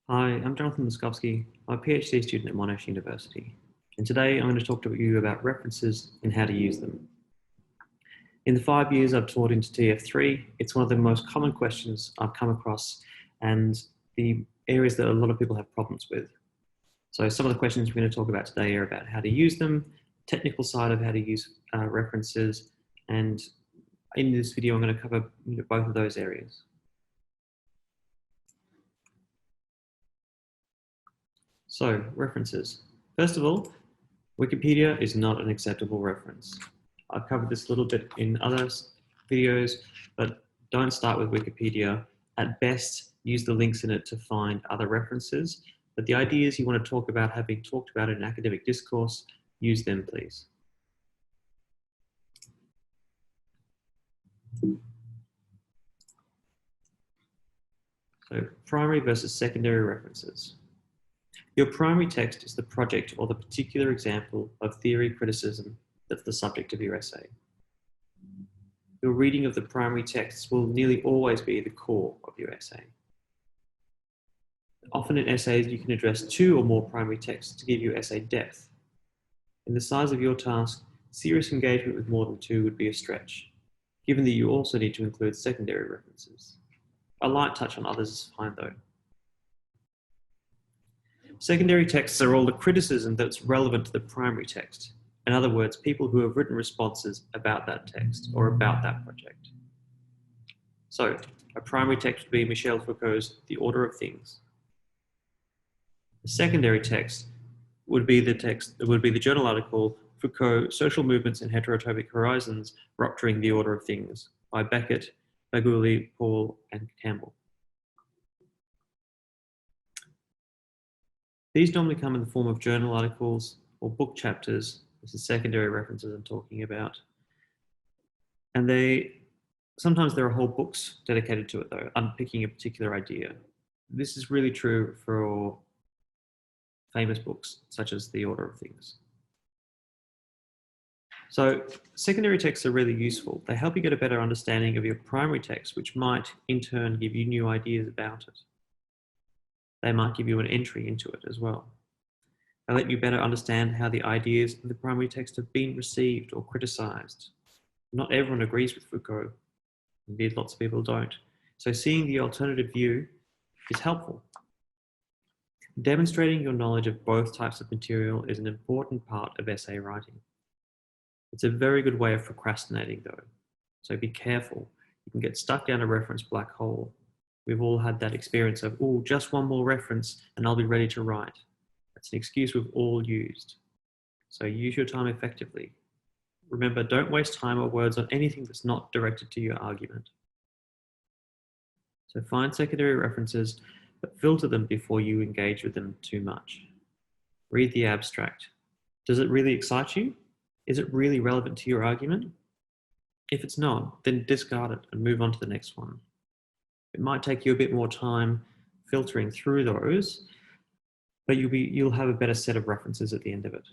Hi, I'm Jonathan Moskowski. I'm a PhD student at Monash University, and today I'm going to talk to you about references and how to use them. In the 5 years I've taught into TF3, it's one of the most common questions I've come across and the areas that a lot of people have problems with. So some of the questions we're going to talk about today are about how to use them, technical side of how to use references, and in this video I'm going to cover both of those areas. So, references. First of all, Wikipedia is not an acceptable reference. I've covered this a little bit in other videos, but don't start with Wikipedia. At best, use the links in it to find other references. But the ideas you want to talk about have been talked about in academic discourse. Use them, please. So, primary versus secondary references. Your primary text is the project or the particular example of theory criticism that's the subject of your essay. Your reading of the primary texts will nearly always be the core of your essay. Often in essays, you can address 2 or more primary texts to give your essay depth. In the size of your task, serious engagement with more than 2 would be a stretch, given that you also need to include secondary references. A light touch on others is fine though. Secondary texts are all the criticism that's relevant to the primary text. In other words, people who have written responses about that text or about that project. So, a primary text would be Michel Foucault's The Order of Things. A secondary text would be the journal article Foucault, Social Movements and Heterotopic Horizons, Rupturing the Order of Things by Beckett, Baguli, Paul, and Campbell. These normally come in the form of journal articles or book chapters. This is secondary references I'm talking about. And sometimes there are whole books dedicated to it though, unpicking a particular idea. This is really true for famous books such as The Order of Things. So secondary texts are really useful. They help you get a better understanding of your primary text, which might in turn give you new ideas about it. They might give you an entry into it as well. They let you better understand how the ideas in the primary text have been received or criticized. Not everyone agrees with Foucault. Indeed, lots of people don't. So seeing the alternative view is helpful. Demonstrating your knowledge of both types of material is an important part of essay writing. It's a very good way of procrastinating though. So be careful. You can get stuck down a reference black hole. We've all had that experience of, oh, just one more reference and I'll be ready to write. That's an excuse we've all used. So use your time effectively. Remember, don't waste time or words on anything that's not directed to your argument. So find secondary references, but filter them before you engage with them too much. Read the abstract. Does it really excite you? Is it really relevant to your argument? If it's not, then discard it and move on to the next one. It might take you a bit more time filtering through those, but you'll have a better set of references at the end of it.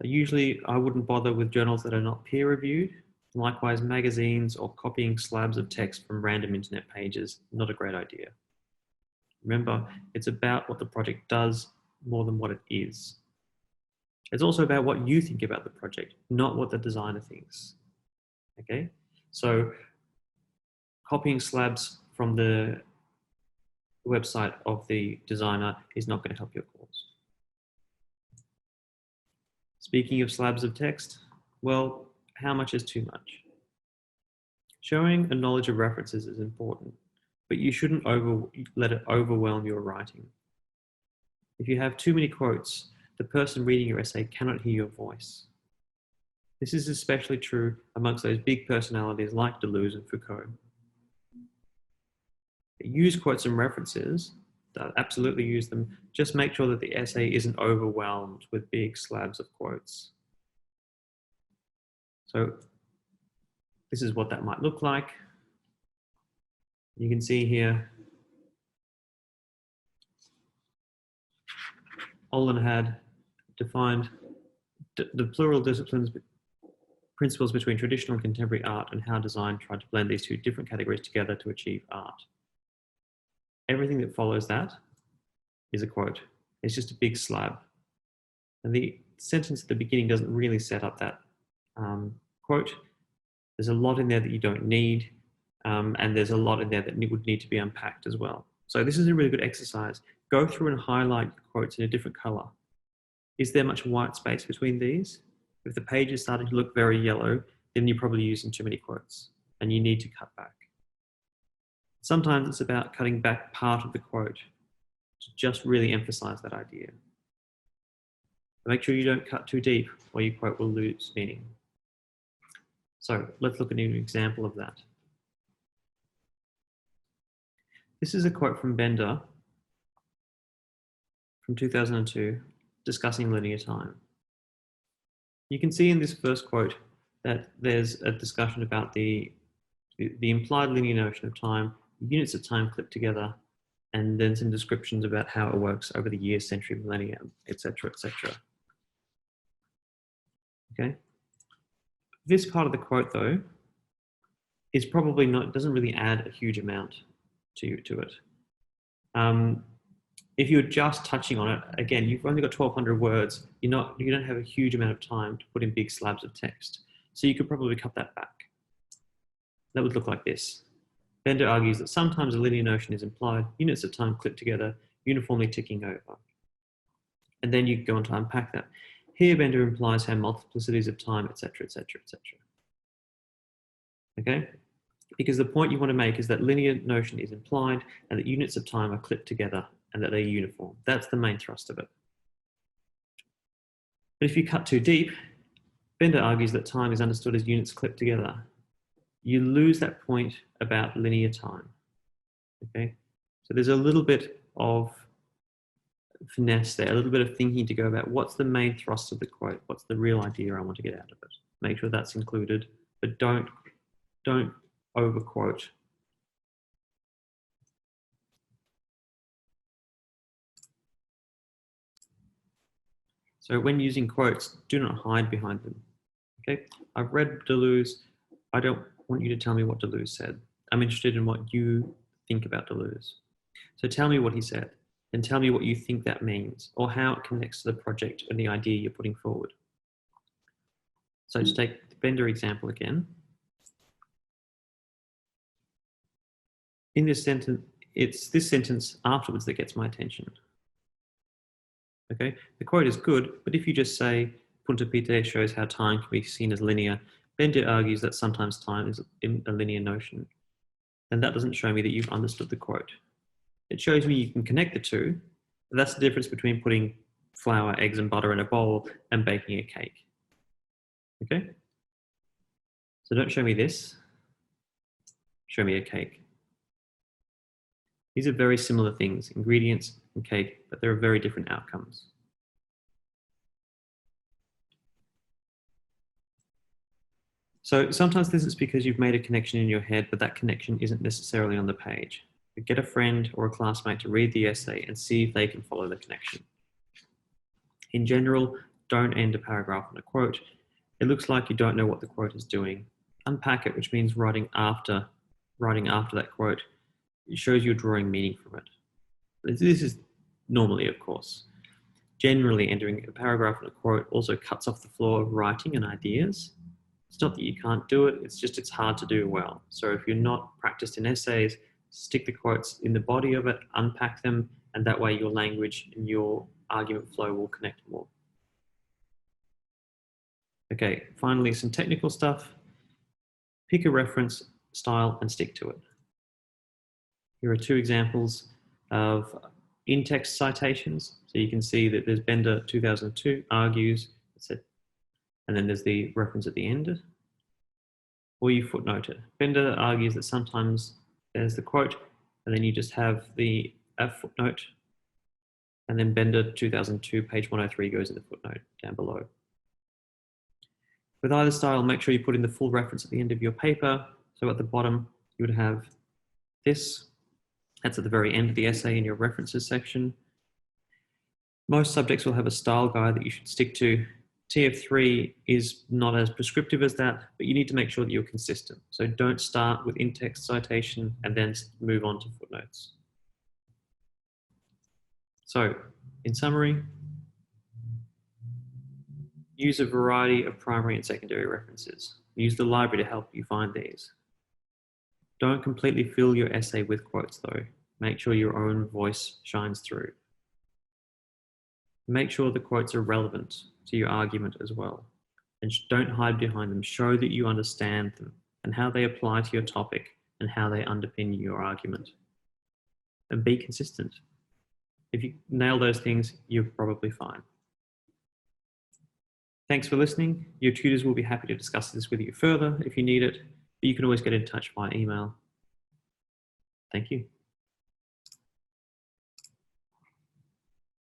Usually, I wouldn't bother with journals that are not peer-reviewed. Likewise, magazines or copying slabs of text from random internet pages, not a great idea. Remember, it's about what the project does more than what it is. It's also about what you think about the project, not what the designer thinks. Okay? So, copying slabs from the website of the designer is not going to help your cause. Speaking of slabs of text, well, how much is too much? Showing a knowledge of references is important, but you shouldn't let it overwhelm your writing. If you have too many quotes, the person reading your essay cannot hear your voice. This is especially true amongst those big personalities like Deleuze and Foucault. Use quotes and references, absolutely use them, just make sure that the essay isn't overwhelmed with big slabs of quotes. So this is what that might look like. You can see here, Olin had defined the plural disciplines, principles between traditional and contemporary art and how design tried to blend these 2 different categories together to achieve art. everything that follows that is a quote. It's just a big slab. And the sentence at the beginning doesn't really set up that quote. There's a lot in there that you don't need, and there's a lot in there that would need to be unpacked as well. So this is a really good exercise. Go through and highlight quotes in a different color. Is there much white space between these? If the page is starting to look very yellow, then you're probably using too many quotes and you need to cut back. Sometimes it's about cutting back part of the quote to just really emphasize that idea. Make sure you don't cut too deep or your quote will lose meaning. So let's look at an example of that. This is a quote from Bender from 2002 discussing linear time. You can see in this first quote that there's a discussion about the implied linear notion of time, units of time clipped together, and then some descriptions about how it works over the year, century, millennium, etc., etc. Okay. This part of the quote, though, is probably not, doesn't really add a huge amount to it. If you're just touching on it, again, you've only got 1,200 words. You don't have a huge amount of time to put in big slabs of text. So you could probably cut that back. That would look like this. Bender argues that sometimes a linear notion is implied, units of time clipped together, uniformly ticking over. And then you go on to unpack that. Here, Bender implies how multiplicities of time, etc., etc., etc. Okay? Because the point you want to make is that linear notion is implied and that units of time are clipped together and that they're uniform. That's the main thrust of it. But if you cut too deep, Bender argues that time is understood as units clipped together. You lose that point about linear time. Okay? So there's a little bit of finesse there, a little bit of thinking to go about what's the main thrust of the quote, what's the real idea I want to get out of it. Make sure that's included, but don't overquote. So when using quotes, do not hide behind them. Okay, I've read Deleuze. I don't want you to tell me what Deleuze said. I'm interested in what you think about Deleuze. So tell me what he said, and tell me what you think that means, or how it connects to the project and the idea you're putting forward. So to take the Bender example again. In this sentence, it's this sentence afterwards that gets my attention. Okay, the quote is good, but if you just say, Punta Pite shows how time can be seen as linear, Bender argues that sometimes time is a linear notion. And that doesn't show me that you've understood the quote. It shows me you can connect the two, but that's the difference between putting flour, eggs, and butter in a bowl and baking a cake. Okay? So don't show me this. Show me a cake. These are very similar things, ingredients and cake, but there are very different outcomes. So sometimes this is because you've made a connection in your head, but that connection isn't necessarily on the page. But get a friend or a classmate to read the essay and see if they can follow the connection. In general, don't end a paragraph on a quote. It looks like you don't know what the quote is doing. Unpack it, which means writing after that quote. It shows you're drawing meaning from it. This is normally, of course. Generally, entering a paragraph in a quote also cuts off the flow of writing and ideas. It's not that you can't do it, it's hard to do well. So if you're not practiced in essays, stick the quotes in the body of it, unpack them, and that way your language and your argument flow will connect more. Okay, finally, some technical stuff. Pick a reference style and stick to it. Here are two examples of in-text citations. So you can see that there's Bender 2002 argues, and then there's the reference at the end, or you footnote it. Bender argues that sometimes there's the quote, and then you just have the footnote, and then Bender 2002, page 103 goes in the footnote down below. With either style, make sure you put in the full reference at the end of your paper. So at the bottom, you would have this. That's at the very end of the essay in your references section. Most subjects will have a style guide that you should stick to. TF3 is not as prescriptive as that, but you need to make sure that you're consistent. So don't start with in-text citation and then move on to footnotes. So, in summary, use a variety of primary and secondary references. Use the library to help you find these. Don't completely fill your essay with quotes though. Make sure your own voice shines through. Make sure the quotes are relevant to your argument as well. And don't hide behind them. Show that you understand them and how they apply to your topic and how they underpin your argument. And be consistent. If you nail those things, you're probably fine. Thanks for listening. Your tutors will be happy to discuss this with you further if you need it, but you can always get in touch via email. Thank you.